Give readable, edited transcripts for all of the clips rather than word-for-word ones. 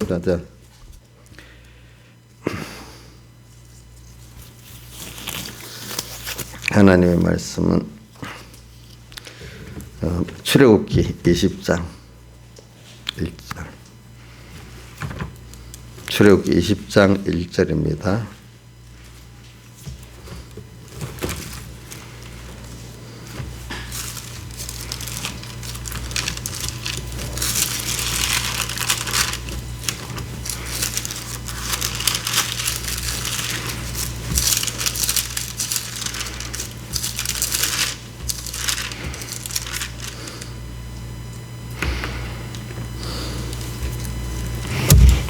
자, 하나님의 말씀은 출애굽기 20장 1절. 출애굽기 20장 1절입니다.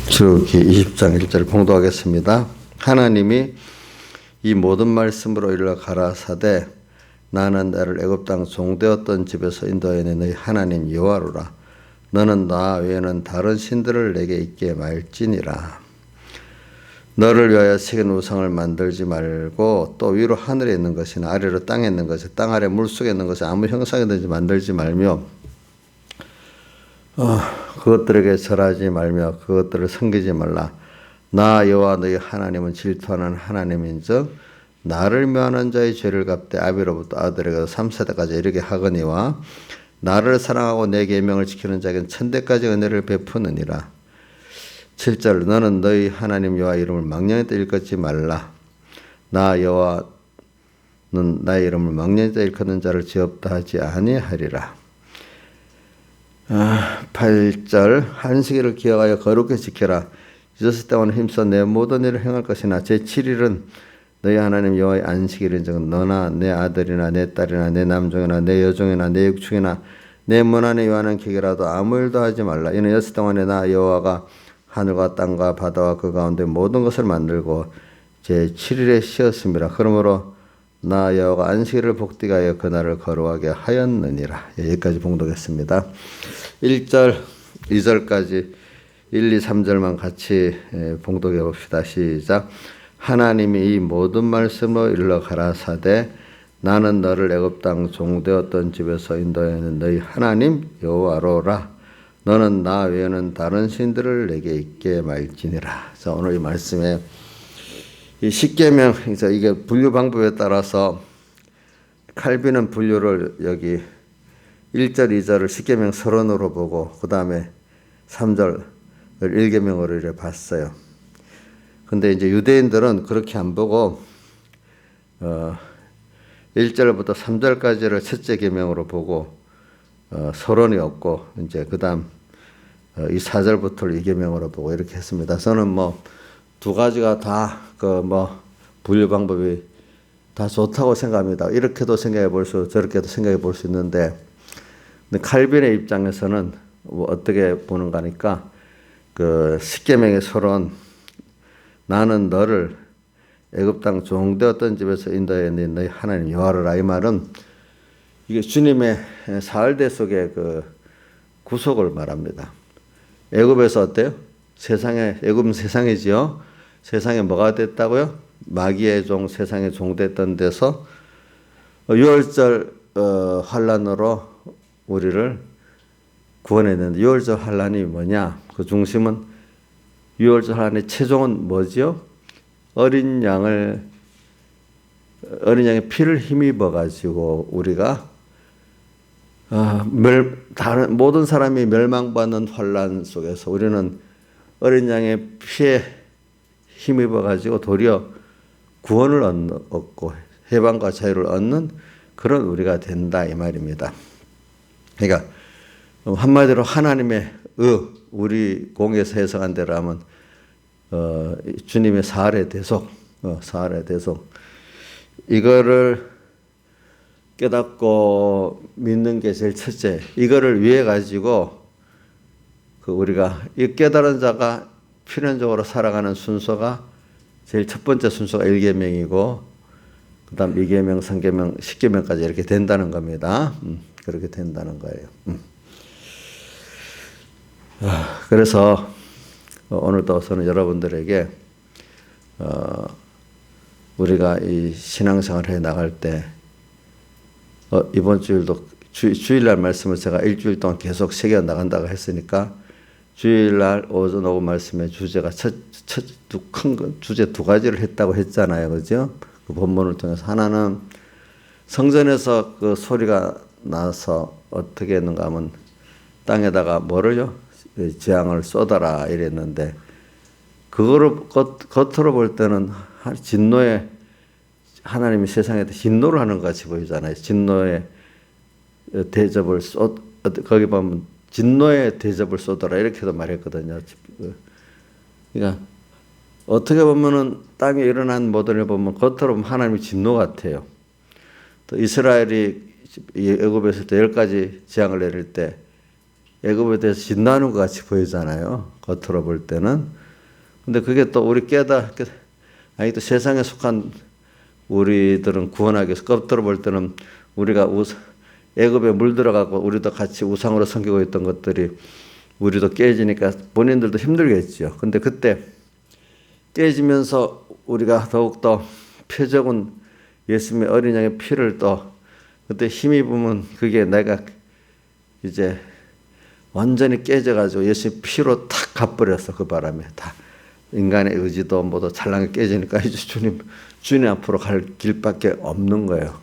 출애굽기 20장 1절을 봉독하겠습니다. 하나님이 이 모든 말씀으로 이르러 가라사대 나는 나를 애굽 땅 종되었던 집에서 인도하여 너희 하나님 여호와로라. 너는 나 외에는 다른 신들을 내게 있게 말지니라. 너를 위하여 새긴 우상을 만들지 말고 또 위로 하늘에 있는 것이나 아래로 땅에 있는 것이 땅 아래 물속에 있는 것이 아무 형상이든지 만들지 말며 그것들에게 절하지 말며 그것들을 섬기지 말라. 나 여호와 너희 하나님은 질투하는 하나님인즉 나를 묘하는 자의 죄를 갚되 아비로부터 아들에게도 3세대까지 이르게 하거니와 나를 사랑하고 내 계명을 지키는 자에게는 천대까지 은혜를 베푸느니라. 7절 너는 너희 하나님 여호와 이름을 망령히 때 일컫지 말라. 나 여호와는 나의 이름을 망령히 때 일컫는 자를 죄 없다 하지 아니하리라. 8절 안식일을 기억하여 거룩히 지켜라. 잊었을 때와는 힘써 내 모든 일을 행할 것이나 제7일은 너희 하나님 여호와의 안식일인즉 너나 내 아들이나 내 딸이나 내 남종이나 내 여종이나 내 육축이나 내 문 안에 요하는 기계라도 아무 일도 하지 말라. 이는 여섯 동안에 나 여호와가 하늘과 땅과 바다와 그 가운데 모든 것을 만들고 제7일에 쉬었습니다. 그러므로 나 여호와가 안식일을 복되게 하여 그날을 거룩하게 하였느니라. 여기까지 봉독했습니다. 1절, 2절까지 1, 2, 3절만 같이 봉독해 봅시다. 시작. 하나님이 이 모든 말씀으로 일러 가라사대 나는 너를 애굽 땅 종되었던 집에서 인도하는 너희 하나님 여호와로라. 너는 나 외에는 다른 신들을 내게 있게 말지니라. 자, 오늘 이 말씀에 이 십계명, 이게 분류 방법에 따라서 칼빈은 분류를 여기 1절, 2절을 십계명 서론으로 보고 그 다음에 3절을 1계명으로 이렇게 봤어요. 근데 이제 유대인들은 그렇게 안 보고 1절부터 3절까지를 첫째 계명으로 보고 서론이 없고 이제 그 다음 이 4절부터를 2계명으로 보고 이렇게 했습니다. 저는 뭐 두 가지가 다 분류 방법이 다 좋다고 생각합니다. 이렇게도 생각해 볼 수, 저렇게도 생각해 볼 수 있는데, 칼빈의 입장에서는 어떻게 보는가 하니까, 십계명의 서론, 나는 너를 애굽 땅 종되었던 집에서 인도하여 너희 하나님 여호와라. 이 말은 이게 주님의 사흘대 속의 구속을 말합니다. 애굽에서 어때요? 애굽은 세상이지요. 세상에 뭐가 됐다고요? 마귀의 종, 세상의 종 됐던 데서 유월절 환란으로 우리를 구원했는데, 유월절 환란이 뭐냐? 그 중심은 유월절 환란의 최종은 뭐지요? 어린 양의 피를 힘입어 가지고 우리가 모든 사람이 멸망받는 환란 속에서 우리는 어린 양의 피에 힘입어 가지고 도리어 구원을 얻고 해방과 자유를 얻는 그런 우리가 된다 이 말입니다. 그러니까 한마디로 하나님의 우리 공에서 해석한 대로 하면 주님의 사활의 대속, 사활의 대속 이거를 깨닫고 믿는 게 제일 첫째. 이거를 위해 가지고 우리가 이 깨달은 자가 필연적으로 살아가는 순서가 제일 첫 번째 순서가 1계명이고 그 다음 2계명, 3계명, 10계명까지 이렇게 된다는 겁니다. 그렇게 된다는 거예요. 그래서 오늘도 저는 여러분들에게 우리가 이 신앙생활을 해 나갈 때 이번 주일도 주일날 말씀을 제가 일주일 동안 계속 새겨 나간다고 했으니까 주일날 오전 오후 말씀의 주제가 주제 두 가지를 했다고 했잖아요. 그죠? 그 본문을 통해서 하나는 성전에서 그 소리가 나서 어떻게 했는가 하면 땅에다가 뭐를요? 재앙을 쏟아라 이랬는데 그거를 겉으로 볼 때는 진노의 하나님이 세상에 진노를 하는 것 같이 보이잖아요. 진노의 대접을 거기 보면 진노의 대접을 쏟아라 이렇게도 말했거든요. 그러니까 어떻게 보면은 땅에 일어난 모든 일 보면 겉으로 보면 하나님이 진노 같아요. 또 이스라엘이 애굽에서 또 10가지 재앙을 내릴 때 애굽에 대해서 진노하는 것 같이 보이잖아요. 겉으로 볼 때는. 근데 그게 또 우리 아니 또 세상에 속한 우리들은 구원하기 위해서 겉으로 볼 때는 우리가 애굽에 물들어가고 우리도 같이 우상으로 섬기고 있던 것들이 우리도 깨지니까 본인들도 힘들겠죠. 근데 그때 깨지면서 우리가 더욱더 표적은 예수님의 어린 양의 피를 또 그때 힘입으면 그게 내가 이제 완전히 깨져가지고 예수님 피로 탁 갚버렸어. 그 바람에 다 인간의 의지도 모두 잘나게 깨지니까 이제 주님 앞으로 갈 길밖에 없는 거예요.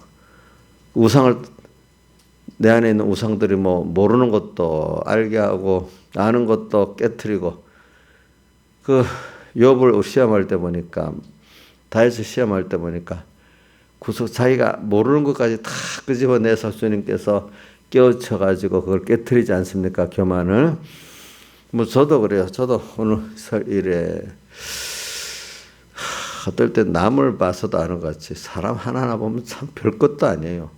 우상을 내 안에 있는 우상들이 뭐 모르는 것도 알게 하고 아는 것도 깨트리고 그 욥을 시험할 때 보니까 다윗을 시험할 때 보니까 자기가 모르는 것까지 다 끄집어내서 주님께서 깨우쳐가지고 그걸 깨트리지 않습니까? 교만을. 뭐 저도 그래요. 저도 오늘 설일에 어떨 때 남을 봐서도 아는 것 같이 사람 하나하나 보면 참 별것도 아니에요.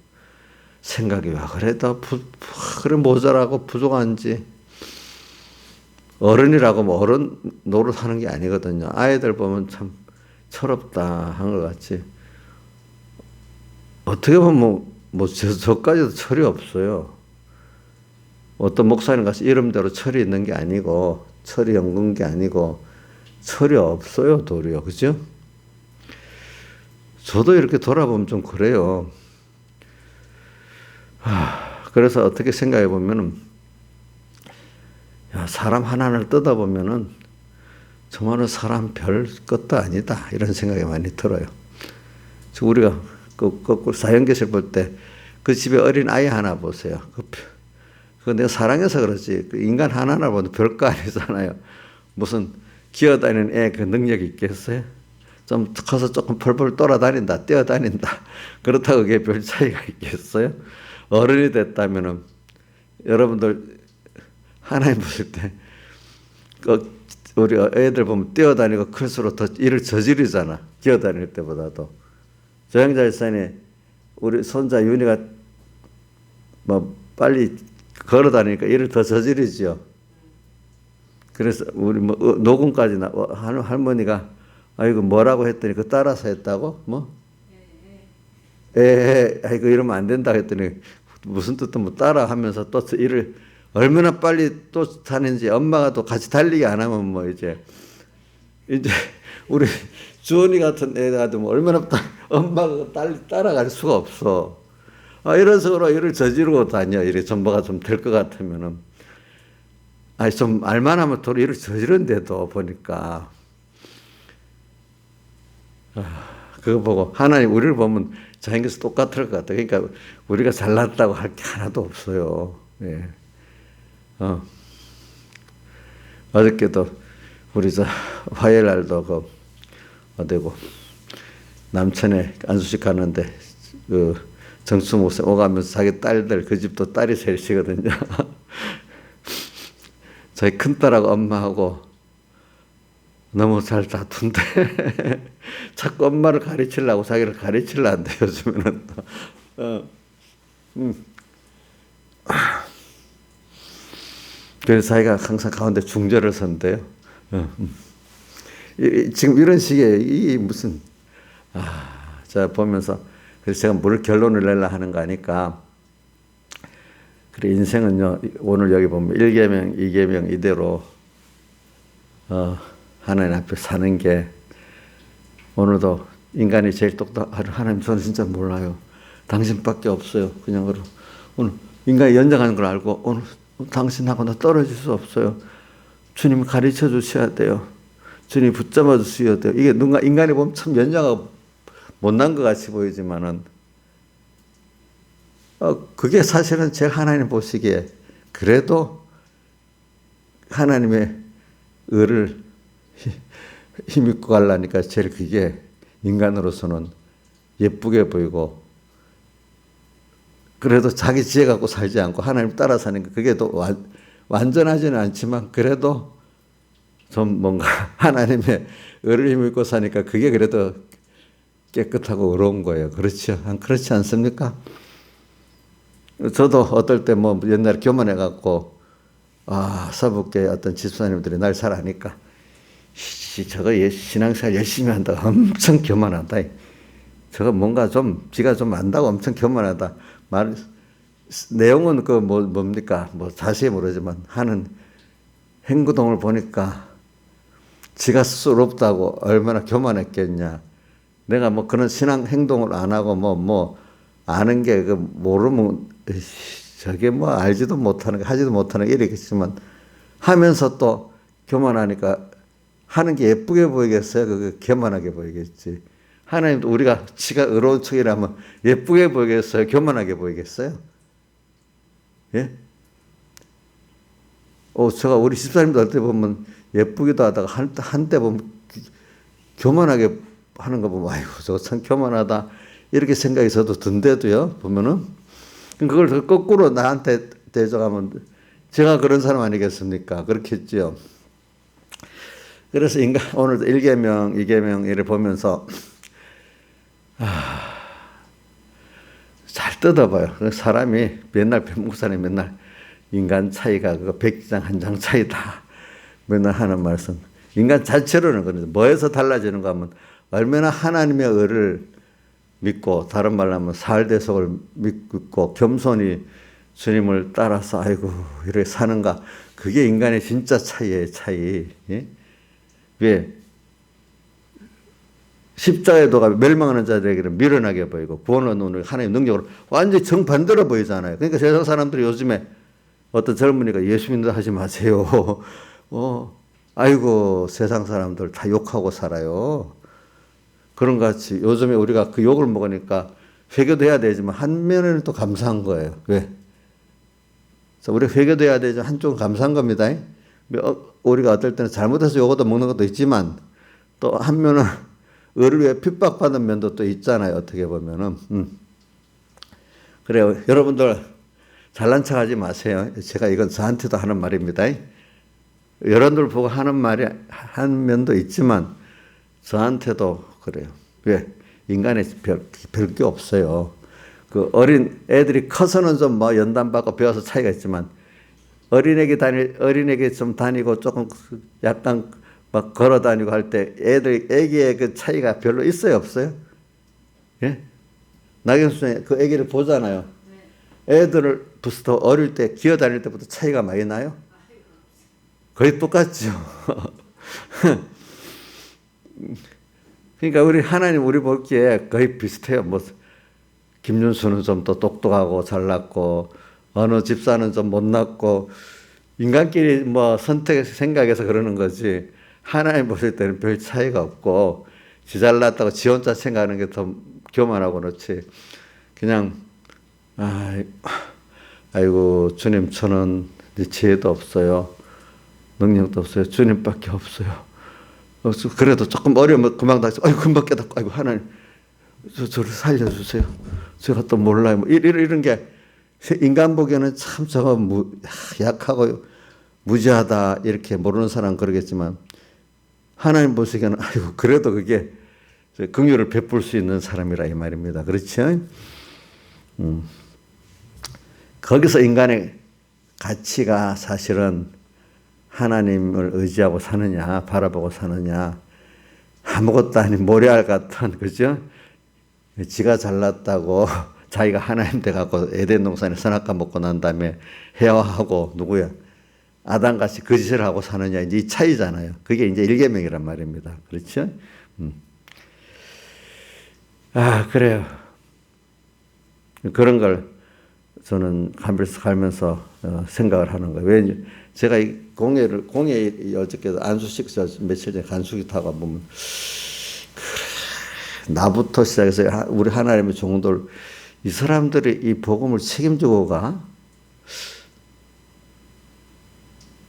생각이 와 그래도 그래 모자라고 부족한지 어른이라고 뭐 어른 노릇하는 게 아니거든요. 아이들 보면 참 철없다 한 것 같이 어떻게 보면 저까지도 철이 없어요. 어떤 목사님 가서 이름대로 철이 있는 게 아니고 철이 연근 게 아니고 철이 없어요 도리어. 그죠? 저도 이렇게 돌아보면 좀 그래요. 그래서 어떻게 생각해 보면은 사람 하나를 뜯어보면은 정말로 사람 별 것도 아니다 이런 생각이 많이 들어요. 우리가 거꾸로 사형개실 볼 때 그 집에 어린 아이 하나 보세요. 그거 내가 사랑해서 그렇지 그 인간 하나를 보면 별거 아니잖아요. 무슨 기어다니는 애 그 능력이 있겠어요? 좀 커서 조금 펄펄 돌아다닌다 뛰어다닌다 그렇다고 그게 별 차이가 있겠어요? 어른이 됐다면은 여러분들 하나님 보실 때 우리 애들 보면 뛰어다니고 클수록 더 일을 저지르잖아. 기어다닐 때보다도. 조영자 일산이 우리 손자 윤희가 뭐 빨리 걸어다니니까 일을 더 저지르죠. 그래서 우리 뭐 녹음까지 할머니가 아이고 뭐라고 했더니 그 따라서 했다고 뭐 아이고 이러면 안 된다 했더니 무슨 뜻도 뭐 따라 하면서 또 일을 얼마나 빨리 또 타는지 엄마가 또 같이 달리기 안 하면 뭐 이제 우리 주원이 같은 애가 뭐 얼마나 엄마가 따라갈 수가 없어. 이런 식으로 일을 저지르고 다녀. 이래 전부가 좀 될 것 같으면은. 좀 알만하면 도로 일을 저지른데도 보니까. 그거 보고 하나님 우리를 보면 자기께서 똑같을 것 같아. 그러니까 우리가 잘났다고 할 게 하나도 없어요. 예. 어저께도 우리 화요일 날도 어디고 남천에 안수식 가는데 그 정수 목사 오가면서 자기 딸들 그 집도 딸이 셋이거든요. 저희 큰딸하고 엄마하고 너무 잘 다툰데 자꾸 엄마를 가르치려고 자기를 가르치려 한대 요즘에는. 그래서 자기가 항상 가운데 중절을 선대요. 지금 이런 식의 이 무슨 제가 보면서 그래서 제가 뭘 결론을 내려 하는 거 아니까 그래 인생은요 오늘 여기 보면 1계명 2계명 이대로 하나님 앞에 사는 게 오늘도 인간이 제일 똑똑한 하나님 저는 진짜 몰라요. 당신밖에 없어요. 그냥 오늘 인간이 연장하는 걸 알고 오늘 당신하고 나 떨어질 수 없어요. 주님 가르쳐 주셔야 돼요. 주님 붙잡아 주셔야 돼요. 이게 누가 인간이 보면 참 연약하고 못난 것 같이 보이지만은 그게 사실은 제가 하나님 보시기에 그래도 하나님의 의를 힘입고 가려니까 제일 그게 인간으로서는 예쁘게 보이고 그래도 자기 지혜 갖고 살지 않고 하나님 따라 사니까 그게 또 완전하지는 않지만 그래도 좀 뭔가 하나님의 의를 힘입고 사니까 그게 그래도 깨끗하고 의로운 거예요. 그렇죠? 그렇지 않습니까? 저도 어떨 때 뭐 옛날에 교만해갖고 서북교회 어떤 집사님들이 날 잘 아니까 저거 신앙생활 열심히 한다고 엄청 교만하다. 저거 뭔가 좀 지가 좀 안다고 엄청 교만하다. 내용은 뭡니까? 자세히 모르지만 하는 행동을 보니까 지가 스스로롭다고 얼마나 교만했겠냐. 내가 그런 신앙 행동을 안 하고 아는 게 모르면 저게 알지도 못하는 거 하지도 못하는 게 이렇겠지만 하면서 또 교만하니까 하는 게 예쁘게 보이겠어요? 그게 교만하게 보이겠지. 하나님도 우리가 지가 의로운 척이라면 예쁘게 보이겠어요? 교만하게 보이겠어요? 예? 제가 우리 집사님도 할 때 보면 예쁘기도 하다가 한때 보면 교만하게 하는 거 보면 아이고 저거 참 교만하다 이렇게 생각이 저도 든데도요 보면은 그걸 더 거꾸로 나한테 대적하면 제가 그런 사람 아니겠습니까? 그렇겠죠. 그래서 오늘 1계명, 2계명 이를 보면서 잘 뜯어봐요. 사람이 맨날 목사님 맨날 인간 차이가 그거 100장 한 장 차이다. 맨날 하는 말씀. 인간 자체로는 그런데 뭐에서 달라지는가 하면 얼마나 하나님의 의를 믿고 다른 말로 하면 살대속을 믿고 겸손히 주님을 따라서 아이고 이렇게 사는가. 그게 인간의 진짜 차이예요. 차이. 예? 왜? 십자가의 도가 멸망하는 자들에게는 미련하게 보이고 구원은 오늘 하나님의 능력으로 완전히 정반대로 보이잖아요. 그러니까 세상 사람들이 요즘에 어떤 젊은이가 예수 믿는다 하지 마세요. 아이고 세상 사람들 다 욕하고 살아요. 그런 것 같이 요즘에 우리가 그 욕을 먹으니까 회개도 해야 되지만 한 면에는 또 감사한 거예요. 왜? 우리가 회개도 해야 되지만 한쪽은 감사한 겁니다. 우리가 어떨 때는 잘못해서 욕 얻어먹는 것도 있지만 또 한 면은 의를 위해 핍박받는 면도 또 있잖아요. 어떻게 보면은. 그래요. 여러분들 잘난 척하지 마세요. 제가 이건 저한테도 하는 말입니다. 여러분들 보고 하는 말이 한 면도 있지만 저한테도 그래요. 왜? 인간에 별 게 없어요. 그 어린 애들이 커서는 좀 연단받고 배워서 차이가 있지만 어린애기 좀 다니고 조금 약간 걸어 다니고 할 때 애기의 그 차이가 별로 있어요, 없어요? 예? 나경수 그 애기를 보잖아요. 애들을 부터 어릴 때 기어 다닐 때부터 차이가 많이 나요? 거의 똑같죠. 그러니까 우리 하나님 우리 보기에 거의 비슷해요. 김윤수는 좀 더 똑똑하고 잘났고 어느 집사는 좀 못났고 인간끼리 생각해서 그러는 거지 하나님 보실 때는 별 차이가 없고 지 잘났다고 지 혼자 생각하는 게 더 교만하고 그렇지. 그냥 아이고 주님 저는 지혜도 없어요. 능력도 없어요. 주님밖에 없어요. 그래도 조금 어려우면 금방 다시 아이고 금방 깨닫고 아이고 하나님 저를 살려주세요. 제가 또 몰라요. 이런 게 인간 보기에는 참 저거 약하고 무지하다 이렇게 모르는 사람 그러겠지만 하나님 보시기에는 아이고 그래도 그게 긍휼을 베풀 수 있는 사람이라 이 말입니다. 그렇죠? 거기서 인간의 가치가 사실은 하나님을 의지하고 사느냐 바라보고 사느냐 아무것도 아닌 모래알 같은 그죠? 지가 잘났다고 자기가 하나님 돼갖고 에덴 동산에 선악과 먹고 난 다음에 해와하고 누구야? 아담같이 거짓을 하고 사느냐 이제 이 차이잖아요. 그게 이제 1계명이란 말입니다. 그렇죠? 그래요. 그런 걸 저는 가면서 생각을 하는 거예요. 왜 제가 이 공예 어저께 안수식 며칠 전에 간수기 타고 보면 나부터 시작해서 우리 하나님의 종들 이 사람들이 이 복음을 책임지고 가.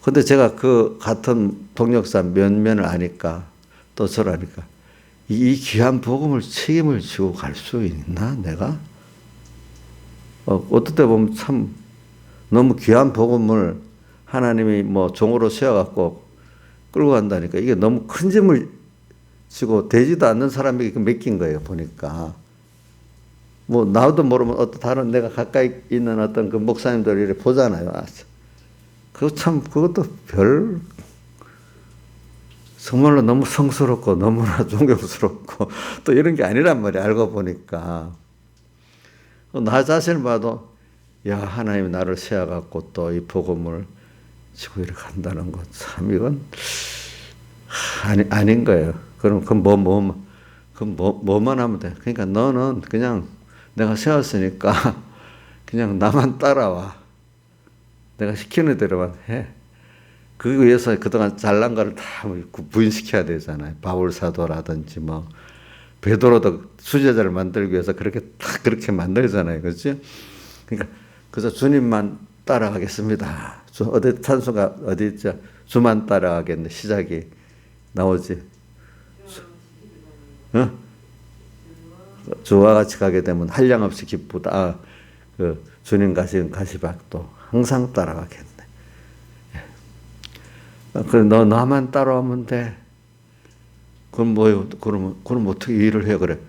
근데 제가 그 같은 동역사 면면을 아니까 또 저를 아니까 이 귀한 복음을 책임을 지고 갈 수 있나 내가? 어떨 때 보면 참 너무 귀한 복음을 하나님이 뭐 종으로 세워갖고 끌고 간다니까 이게 너무 큰 짐을 지고 되지도 않는 사람에게 맡긴 거예요 보니까. 뭐 나도 모르면 어떤 다른 내가 가까이 있는 어떤 그 목사님들 이렇게 보잖아요. 그것도 정말로 너무 성스럽고 너무나 존경스럽고 또 이런 게 아니란 말이야 알고 보니까. 나 자신을 봐도 야 하나님이 나를 세워갖고 또 이 복음을 지고 이렇게 간다는 것 참 이건 아닌 거예요. 그럼 뭐만 하면 돼. 그러니까 너는 그냥 내가 세웠으니까 그냥 나만 따라와. 내가 시키는 대로만 해. 그 위해서 그동안 잘난 거를 다 부인시켜야 되잖아요. 바울 사도라든지 뭐 베드로도 수제자를 만들기 위해서 그렇게 만들잖아요. 그렇지? 그러니까 그래서 주님만 따라가겠습니다. 어디 찬송가 어디 있죠? 주만 따라가겠네. 시작이 나오지. 주와 같이 가게 되면 한량없이 기쁘다. 그 주님 가신 가시박도 항상 따라가겠네. 그래 너 나만 따라오면 돼. 그럼 뭐요? 그럼 어떻게 일을 해 그래?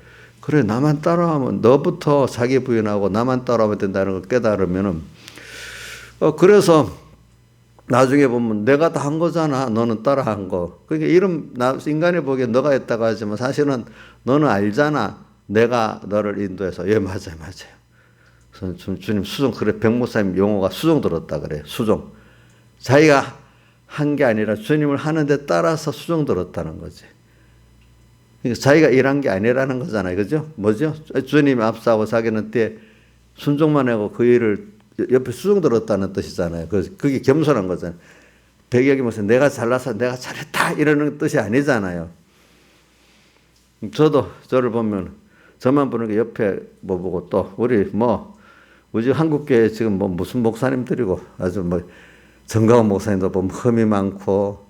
그래 나만 따라오면 너부터 자기 부인하고 나만 따라오면 된다는 걸 깨달으면은 그래서 나중에 보면 내가 다 한 거잖아. 너는 따라한 거. 그러니까 인간이 보기에 너가 했다고 하지만 사실은 너는 알잖아. 내가 너를 인도해서 예 맞아요. 그래서 주님 수종 그래 백목사님 용어가 수종 들었다 그래. 수종. 자기가 한 게 아니라 주님을 하는데 따라서 수종 들었다는 거지. 그러니까 자기가 일한 게 아니라는 거잖아요. 그죠? 뭐죠? 주님이 앞서고 자기는 뒤에 순종만 하고 그 일을 옆에 수종 들었다는 뜻이잖아요. 그게 겸손한 거잖아요. 백약이 무슨 내가 잘나서 내가 잘했다 이러는 뜻이 아니잖아요. 저를 보면 저만 보는 게 옆에 뭐 보고 또 우리 한국교회 지금 무슨 목사님들이고 아주 정가원 목사님도 보면 흠이 많고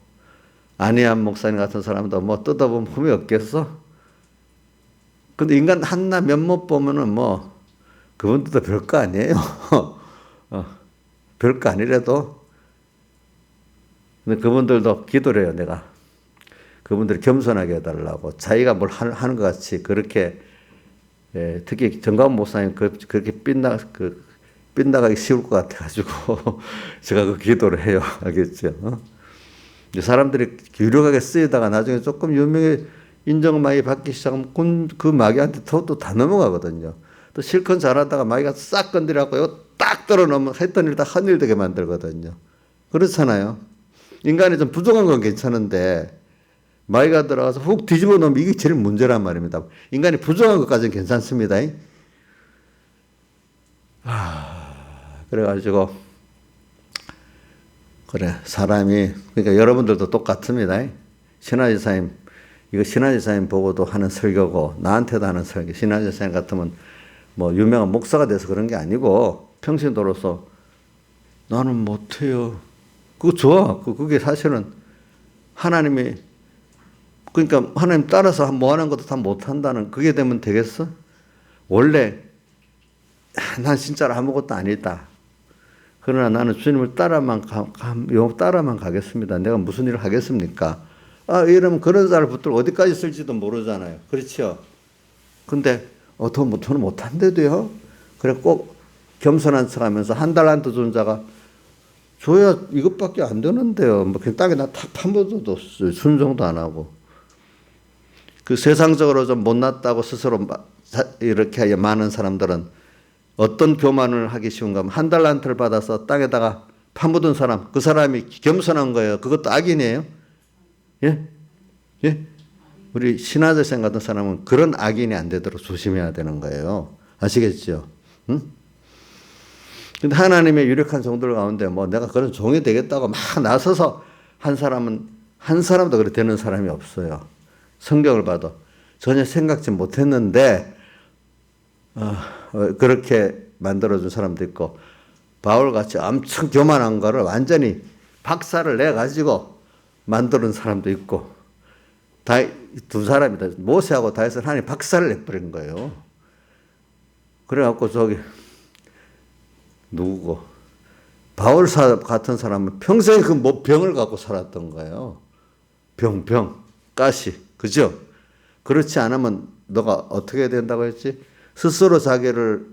안희안 목사님 같은 사람도 뜯어보면 흠이 없겠어? 근데 인간 한나 면못 보면은 그분들도 별거 아니에요. 별거 아니래도. 근데 그분들도 기도를 해요, 내가. 그분들이 겸손하게 해달라고. 자기가 뭘 하는 것 같이 그렇게, 특히 정가원 목사님 그렇게 빗나가기 쉬울 것 같아가지고, 제가 그 기도를 해요. 알겠죠? 사람들이 유력하게 쓰이다가 나중에 조금 유명해, 인정 많이 받기 시작하면 그 마귀한테 또 다 넘어가거든요. 또 실컷 잘하다가 마귀가 싹 건드려갖고 이거 딱 떨어놓으면 했던 일 다 헛일되게 만들거든요. 그렇잖아요. 인간이 좀 부족한 건 괜찮은데 마귀가 들어가서 훅 뒤집어 놓으면 이게 제일 문제란 말입니다. 인간이 부족한 것까지는 괜찮습니다. 그래가지고 그래 사람이 그러니까 여러분들도 똑같습니다. 신화지사님 이거 신화지사님 보고도 하는 설교고 나한테도 하는 설교. 신화지사님 같으면 유명한 목사가 돼서 그런 게 아니고 평신도로서 나는 못해요. 그거 좋아. 그게 사실은 하나님이 그러니까 하나님 따라서 뭐 하는 것도 다 못한다는 그게 되면 되겠어? 원래 난 진짜로 아무것도 아니다. 그러나 나는 주님을 따라만 가겠습니다. 내가 무슨 일을 하겠습니까? 이러면 그런 자를 붙들고 어디까지 쓸지도 모르잖아요. 그렇죠? 근데 저는 못한대도요. 그래 꼭 겸손한 척 하면서 한 달란트 준 자가 줘야 이것밖에 안 되는데요. 그냥 땅에다 탁 파묻어도 순종도 안 하고. 그 세상적으로 좀 못났다고 스스로 이렇게 많은 사람들은 어떤 교만을 하기 쉬운가 하면 한 달란트를 받아서 땅에다가 파묻은 사람, 그 사람이 겸손한 거예요. 그것도 악인이에요. 예? 우리 신하대생 같은 사람은 그런 악인이 안 되도록 조심해야 되는 거예요. 아시겠죠? 응? 근데 하나님의 유력한 종들 가운데 뭐 내가 그런 종이 되겠다고 막 나서서 한 사람도 그렇게 되는 사람이 없어요. 성경을 봐도 전혀 생각지 못했는데 그렇게 만들어준 사람도 있고, 바울같이 엄청 교만한 거를 완전히 박살을 내가지고 만드는 사람도 있고, 두 사람이다. 모세하고 다윗은 하나님 박살을 내버린 거예요. 그래갖고 누구고? 바울 같은 사람은 평생 그 병을 갖고 살았던 거예요. 가시. 그죠? 그렇지 않으면 너가 어떻게 해야 된다고 했지? 스스로 자기를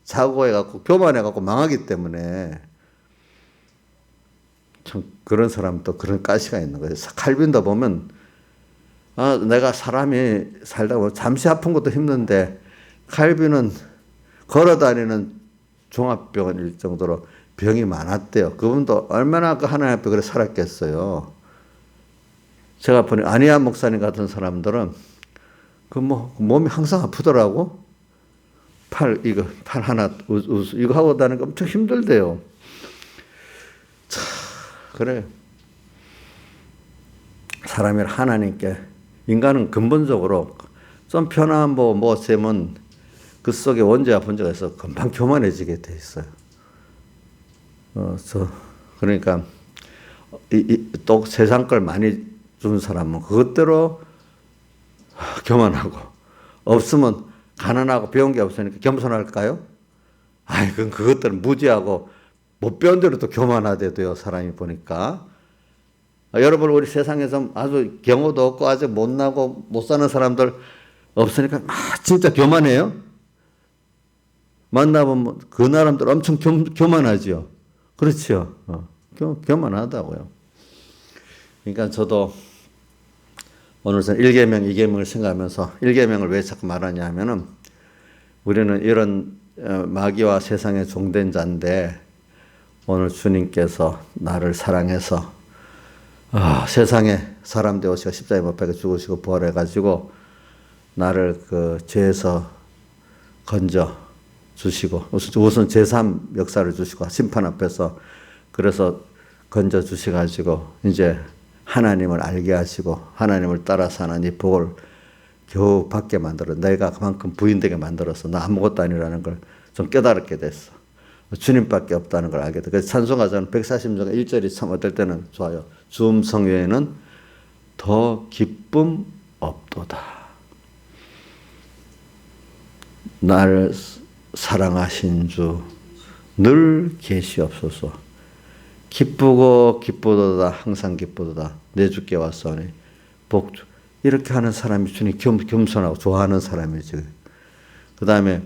자고해갖고 교만해갖고 망하기 때문에 참 그런 사람도 그런 가시가 있는 거예요. 칼빈도 보면 내가 사람이 살다 보면 잠시 아픈 것도 힘든데 칼빈은 걸어다니는 종합병원일 정도로 병이 많았대요. 그분도 얼마나 그 하나님 앞에 그래 살았겠어요. 제가 보니 아니야 목사님 같은 사람들은 몸이 항상 아프더라고. 팔 하나 이거 하고 다니는 거 엄청 힘들대요. 그래. 사람이 하나님께, 인간은 근본적으로 좀 편한 셈은 그 속에 원죄와 번제가 있어 금방 교만해지게 돼 있어요. 그러니까 또 세상 걸 많이 준 사람은 그것대로 교만하고, 없으면 가난하고 배운 게 없으니까 겸손할까요? 그건 그것들은 무지하고 못 배운 대로 또 교만하대도요, 사람이 보니까. 여러분, 우리 세상에서 아주 경호도 없고 아주 못나고 못 사는 사람들 없으니까 진짜 교만해요. 만나보면 그 사람들 엄청 교만하죠. 그렇죠. 교만하다고요. 그러니까 저도 오늘 전 1계명, 2계명을 생각하면서 1계명을 왜 자꾸 말하냐 하면은 우리는 이런 마귀와 세상에 종된 자인데 오늘 주님께서 나를 사랑해서 세상에 사람 되오시고 십자가에 못 박혀 죽으시고 부활해가지고 나를 그 죄에서 건져 주시고 우선 제3 역사를 주시고 심판 앞에서 그래서 건져 주셔가지고 이제 하나님을 알게 하시고 하나님을 따라 사는 이 복을 겨우 받게 만들어, 내가 그만큼 부인되게 만들어서 나 아무것도 아니라는 걸 좀 깨달게 됐어. 주님밖에 없다는 걸 알게 돼. 그래서 찬송가자는 140장 1절이 참 어떨 때는 좋아요. 주음성 외에는 더 기쁨 없도다. 나를 사랑하신 주 늘 계시옵소서. 기쁘고 기쁘도다 항상 기쁘도다 내 주께 왔사오니 복주. 이렇게 하는 사람이 주님 겸손하고 좋아하는 사람이지. 그 다음에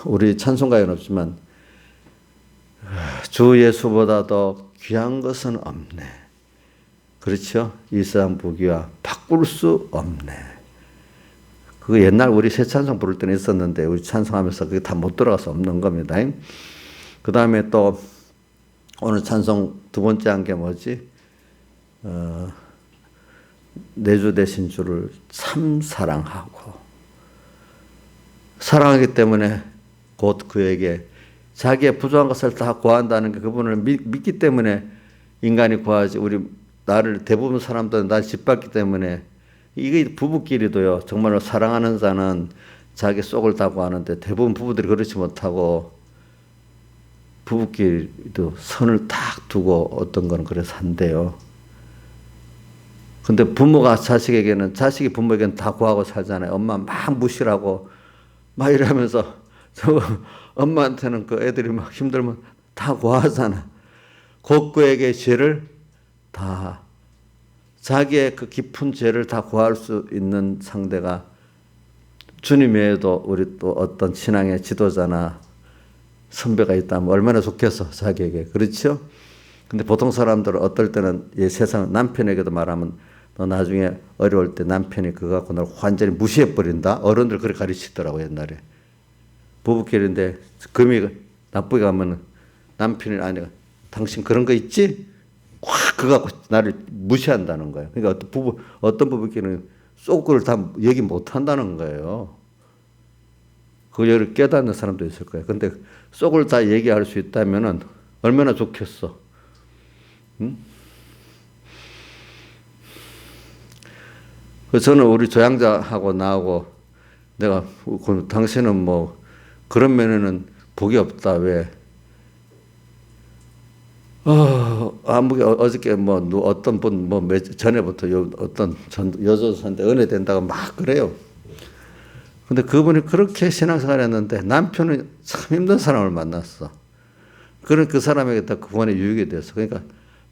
우리 찬송가에는 없지만 주 예수보다 더 귀한 것은 없네. 그렇죠? 이 세상 부귀와 바꿀 수 없네. 그거 옛날 우리 새 찬송 부를 때는 있었는데 우리 찬송하면서 그게 다 못 들어가서 없는 겁니다. 그 다음에 또 오늘 찬송 두 번째 한 게 뭐지? 내 주 되신 주를 참 사랑하고, 사랑하기 때문에 곧 그에게 자기의 부족한 것을 다 구한다는 게 그분을 믿기 때문에 인간이 구하지. 나를 대부분 사람들은 날 짓밟기 때문에 이게 부부끼리도요. 정말로 사랑하는 자는 자기 속을 다 구하는데 대부분 부부들이 그렇지 못하고 부부끼리도 선을 딱 두고 어떤 거는 그래 산대요. 근데 부모가 자식에게는, 자식이 부모에게는 다 구하고 살잖아요. 엄마 막 무시하고 막 이러면서 엄마한테는 그 애들이 막 힘들면 다 구하잖아. 곧 그에게 죄를 다, 자기의 그 깊은 죄를 다 구할 수 있는 상대가 주님 외에도 우리 또 어떤 신앙의 지도자나 선배가 있다면 얼마나 좋겠어, 자기에게. 그렇죠? 근데 보통 사람들은 어떨 때는 세상 남편에게도 말하면 너 나중에 어려울 때 남편이 그거 갖고 널 완전히 무시해버린다. 어른들 그렇게 가르치더라고, 옛날에. 부부끼리인데 금이 나쁘게 가면 남편이 아니라 당신 그런 거 있지? 확 그거 갖고 나를 무시한다는 거예요. 그러니까 어떤 부부끼리는 쏙구를 다 얘기 못 한다는 거예요. 그걸 깨닫는 사람도 있을 거예요. 근데 속을 다 얘기할 수 있다면은 얼마나 좋겠어. 응? 그래서 저는 우리 조향자하고 나하고 내가 당신은 뭐 그런 면에는 복이 없다. 왜? 아무게 어저께 뭐 어떤 분 뭐 전에부터 어떤 여조선대 은혜 된다고 막 그래요. 근데 그분이 그렇게 신앙생활 했는데 남편은 참 힘든 사람을 만났어. 그런 그 사람에게 다 구원의 유익이 됐어. 그러니까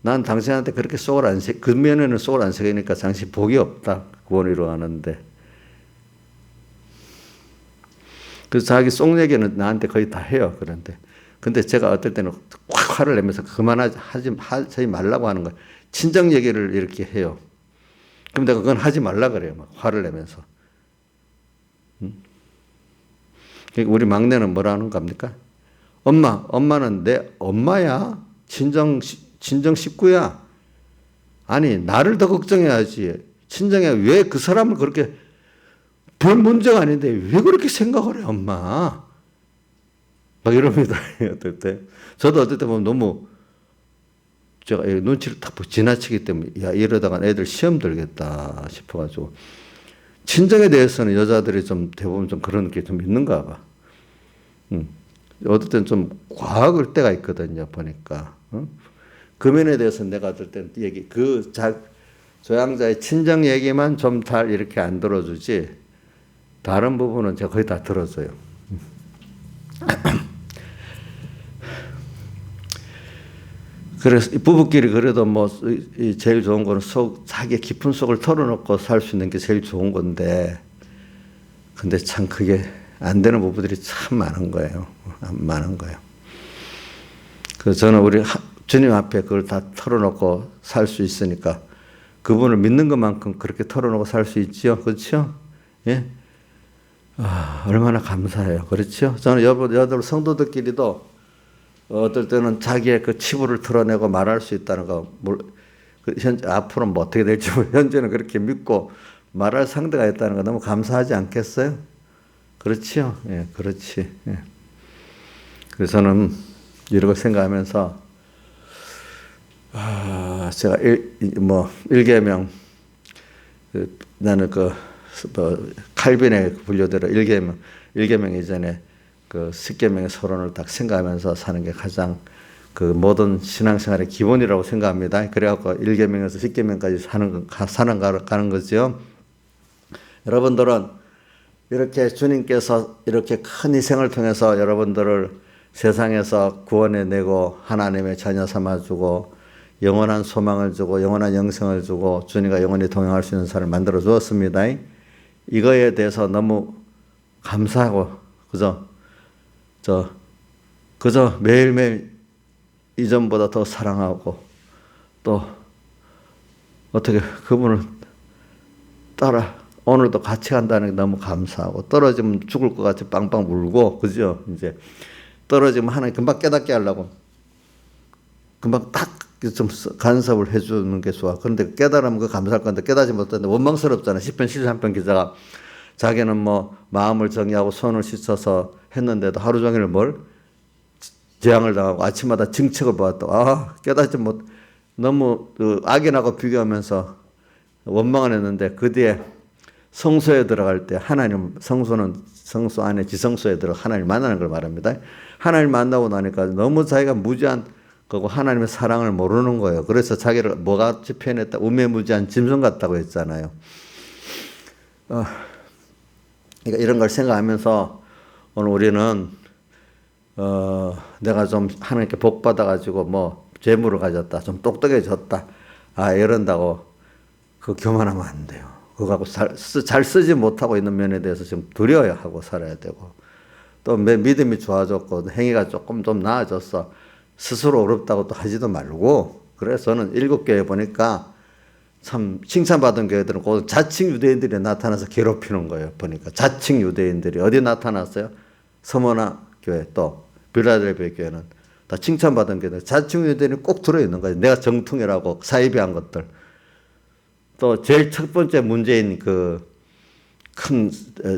난 당신한테 그렇게 속을 안 새, 그 면에는 속을 안 새기니까 당신 복이 없다. 구원을 이루어가는데. 그래서 자기 속 얘기는 나한테 거의 다 해요. 그런데. 근데 제가 어떨 때는 확 화를 내면서 하지 말라고 하는 거예요. 친정 얘기를 이렇게 해요. 그럼 내가 그건 하지 말라 그래요. 막 화를 내면서. 우리 막내는 뭐라는 겁니까? 엄마는 내 엄마야. 친정 식구야. 아니, 나를 더 걱정해야지. 친정에 왜 그 사람을 그렇게 별 문제가 아닌데 왜 그렇게 생각을 해, 엄마? 막 이럽니다. 어떨 때. 저도 어떨 때 보면 너무 제가 눈치를 딱 지나치기 때문에 야, 이러다가 애들 시험 들겠다 싶어가지고. 친정에 대해서는 여자들이 좀 대부분 좀 그런 게 좀 있는가 봐. 어떨 때는 좀 과학을 때가 있거든요, 보니까. 그 면에 대해서 내가 어떨 때는 조향자의 친정 얘기만 좀 잘 이렇게 안 들어주지, 다른 부분은 제가 거의 다 들어줘요. 그래서 부부끼리 그래도 뭐 제일 좋은 거는 자기 깊은 속을 털어놓고 살 수 있는 게 제일 좋은 건데, 근데 참 그게 안 되는 부부들이 참 많은 거예요. 많은 거예요. 그래서 저는 우리 주님 앞에 그걸 다 털어놓고 살 수 있으니까 그분을 믿는 것만큼 그렇게 털어놓고 살 수 있지요. 그렇죠? 예? 얼마나 감사해요. 그렇죠? 저는 여러분 성도들끼리도 어떨 때는 자기의 그 치부를 털어내고 말할 수 있다는 거, 앞으로는 뭐 어떻게 될지 현재는 그렇게 믿고 말할 상대가 있다는 거 너무 감사하지 않겠어요? 그렇지요? 예, 그렇지. 예. 그래서 저는 이런 걸 생각하면서, 제가 일계명, 나는 칼빈의 분류대로 일계명 이전에 그 십계명의 서론을 딱 생각하면서 사는 게 가장 그 모든 신앙생활의 기본이라고 생각합니다. 그래갖고 일계명에서 십계명까지 가는 거죠. 여러분들은 이렇게 주님께서 이렇게 큰 희생을 통해서 여러분들을 세상에서 구원해내고 하나님의 자녀 삼아주고 영원한 소망을 주고 영원한 영생을 주고 주님과 영원히 동행할 수 있는 사람을 만들어 주었습니다. 이거에 대해서 너무 감사하고 그저 매일매일 이전보다 더 사랑하고 또 어떻게 그분을 따라 오늘도 같이 간다는 게 너무 감사하고, 떨어지면 죽을 것 같이 빵빵 울고, 그죠? 이제 떨어지면 하나님 금방 깨닫게 하려고 금방 딱 좀 간섭을 해주는 게 좋아. 그런데 깨달으면 그 감사할 건데 깨닫지 못하는데 원망스럽잖아. 시편 73편 기자가 자기는 뭐 마음을 정의하고 손을 씻어서 했는데도 하루 종일 재앙을 당하고 아침마다 증책을 보았다. 깨닫지 못, 너무 악인하고 비교하면서 원망을 했는데 그 뒤에 성소에 들어갈 때 하나님, 성소 안에 지성소에 들어가 하나님 만나는 걸 말합니다. 하나님 만나고 나니까 너무 자기가 무지한 거고 하나님의 사랑을 모르는 거예요. 그래서 자기를 뭐같이 표현했다? 우매무지한 짐승 같다고 했잖아요. 그러니까 이런 걸 생각하면서 오늘 우리는 내가 좀 하나님께 복 받아가지고 뭐 재물을 가졌다, 좀 똑똑해졌다, 이런다고 그 교만하면 안 돼요. 그거 갖고 잘 쓰지 못하고 있는 면에 대해서 좀 두려워하고 살아야 되고, 또 믿음이 좋아졌고 행위가 조금 좀 나아졌어, 스스로 어렵다고 또 하지도 말고. 그래서 저는 7교회 보니까 참 칭찬받은 교회들은 곧 자칭 유대인들이 나타나서 괴롭히는 거예요. 보니까 자칭 유대인들이 어디 나타났어요? 서머나 교회, 또 빌라델비아 교회는 다 칭찬받은 교회들, 자칭 유대인이 꼭 들어있는 거예요. 내가 정통이라고 사이비한 것들. 또 제일 첫 번째 문제인 그 큰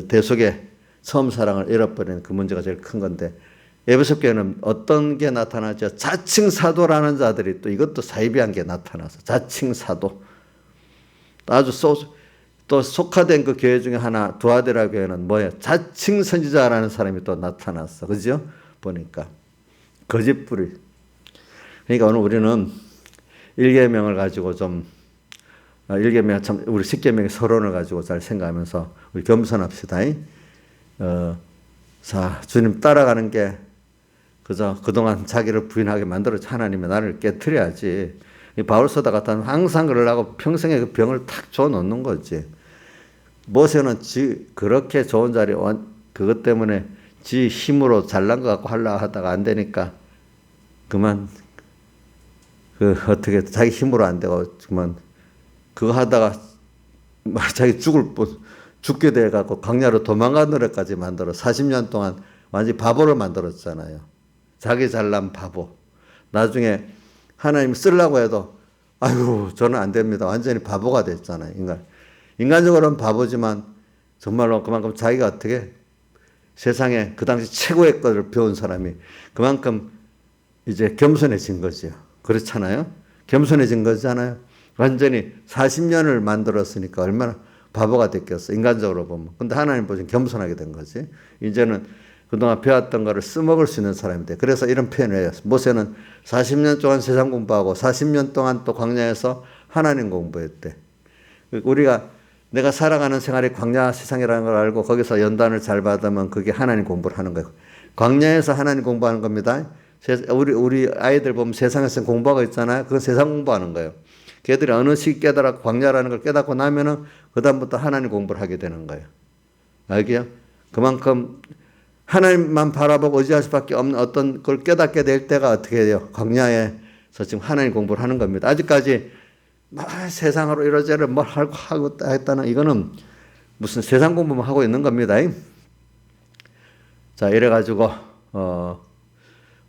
대속의 처음 사랑을 잃어버리는 그 문제가 제일 큰 건데 에베소 교회는 어떤 게 나타나죠? 자칭 사도라는 자들이 또 이것도 사이비한 게 나타나서 자칭 사도 아주 또 속화된 그 교회 중에 하나 두아데라 교회는 뭐예요? 자칭 선지자라는 사람이 또 나타났어. 그죠? 보니까 거짓부리. 그러니까 오늘 우리는 일계명을 가지고 좀 일계명 참 우리 십계명의 서론을 가지고 잘 생각하면서 우리 겸손합시다. 자, 주님 따라가는 게 그저 그동안 자기를 부인하게 만들어 하나님이 나를 깨트려야지. 이 바울서다 같으면 항상 그러려고 평생에 그 병을 탁 줘놓는 거지. 모세는 그렇게 좋은 자리 그것 때문에 지 힘으로 잘난 것 같고 하려고 하다가 안 되니까 그만 어떻게 자기 힘으로 안 되고 그만 그거 하다가 자기 죽게 돼갖고 광야로 도망간 노래까지 만들어 40년 동안 완전히 바보를 만들었잖아요. 자기 잘난 바보. 나중에 하나님 쓰려고 해도 아이고 저는 안 됩니다. 완전히 바보가 됐잖아요. 인간적으로는 바보지만 정말로 그만큼 자기가 어떻게 세상에 그 당시 최고의 것을 배운 사람이 그만큼 이제 겸손해진 거죠. 그렇잖아요. 겸손해진 거잖아요. 완전히 40년을 만들었으니까 얼마나 바보가 됐겠어. 인간적으로 보면. 근데 하나님 보시면 겸손하게 된 거지. 이제는 그동안 배웠던 거를 써먹을 수 있는 사람이 돼. 그래서 이런 표현을 해요. 모세는 40년 동안 세상 공부하고 40년 동안 또 광야에서 하나님 공부했대. 내가 살아가는 생활이 광야 세상이라는 걸 알고 거기서 연단을 잘 받으면 그게 하나님 공부를 하는 거예요. 광야에서 하나님 공부하는 겁니다. 우리 아이들 보면 세상에서 공부하고 있잖아요. 그건 세상 공부하는 거예요. 걔들이 어느 시기 깨달아 광야라는 걸 깨닫고 나면은 그다음부터 하나님 공부를 하게 되는 거예요. 알게요? 그만큼 하나님만 바라보고 의지할 수밖에 없는 어떤 걸 깨닫게 될 때가 어떻게 돼요? 광야에서 지금 하나님 공부를 하는 겁니다. 아직까지 세상으로 이러저러 뭘 하고 했다는 이거는 무슨 세상 공부만 하고 있는 겁니다. 자, 이래가지고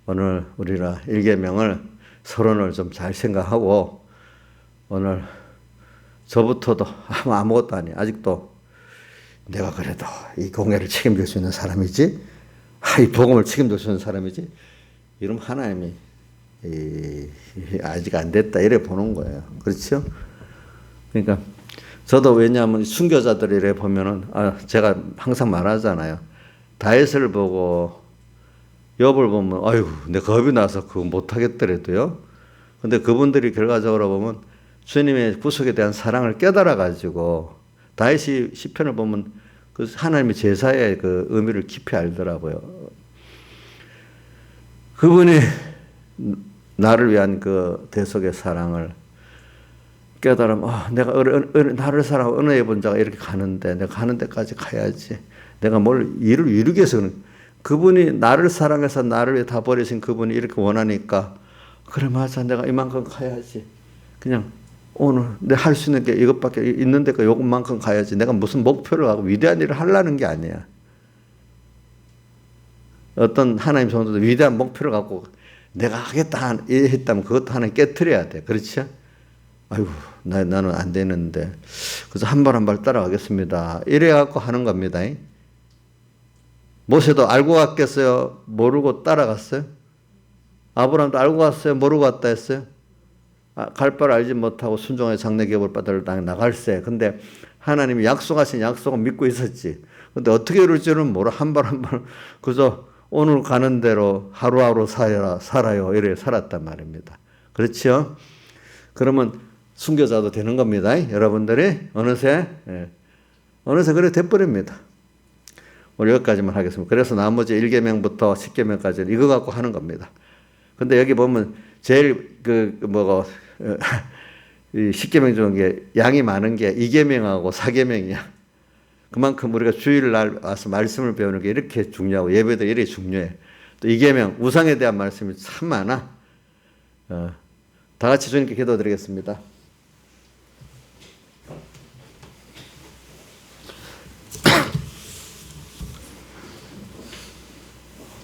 오늘 우리가 일계명을 서론을 좀 잘 생각하고 오늘 저부터도 아무것도 아니에요. 아직도 내가 그래도 이 공예를 책임질 수 있는 사람이지, 이 복음을 책임질 수 있는 사람이지, 이러면 하나님이 아직 안 됐다 이래 보는 거예요. 그렇죠? 그러니까 저도 왜냐하면 순교자들 이래 보면은 제가 항상 말하잖아요. 다윗을 보고 욥을 보면 아이고 내 겁이 나서 그거 못 하겠더라도요. 근데 그분들이 결과적으로 보면 주님의 구속에 대한 사랑을 깨달아 가지고 다윗이 시편을 보면 그 하나님의 제사의 그 의미를 깊이 알더라고요. 그분이 나를 위한 그 대속의 사랑을 깨달으면 내가 나를 사랑하고 은혜해 본 자가 이렇게 가는데 내가 가는 데까지 가야지. 내가 뭘 일을 이루기 위해서는 그분이 나를 사랑해서 나를 위해 다 버리신 그분이 이렇게 원하니까 그래 맞아 내가 이만큼 가야지. 그냥 오늘 내가 할 수 있는 게 이것밖에 있는데 요것만큼 가야지. 내가 무슨 목표를 하고 위대한 일을 하려는 게 아니야. 어떤 하나님 성도도 위대한 목표를 갖고 내가 하겠다 했다면 그것도 하나 깨트려야 돼. 그렇죠? 아이고 나는 안 되는데 그래서 한 발 한 발 따라가겠습니다. 이래 갖고 하는 겁니다. 모세도 알고 갔겠어요? 모르고 따라갔어요? 아브라함도 알고 갔어요? 모르고 갔다 했어요? 갈 바를 알지 못하고 순종의 장래 기업을 받을 땅에 나갈세. 근데 하나님이 약속하신 약속은 믿고 있었지. 근데 어떻게 이룰지는 모르. 한 발 한 발 그저 오늘 가는 대로 하루하루 살아요. 이래 살았단 말입니다. 그렇죠? 그러면 순교자도 되는 겁니다. 여러분들이 어느새 그래 돼버립니다. 오늘 여기까지만 하겠습니다. 그래서 나머지 1계명부터 10계명까지는 이거 갖고 하는 겁니다. 근데 여기 보면 제일 이 10계명 중에 양이 많은 게 2계명하고 4계명이야. 그만큼 우리가 주일날 와서 말씀을 배우는 게 이렇게 중요하고 예배도 이렇게 중요해. 또 2계명 우상에 대한 말씀이 참 많아. 다 같이 주님께 기도드리겠습니다.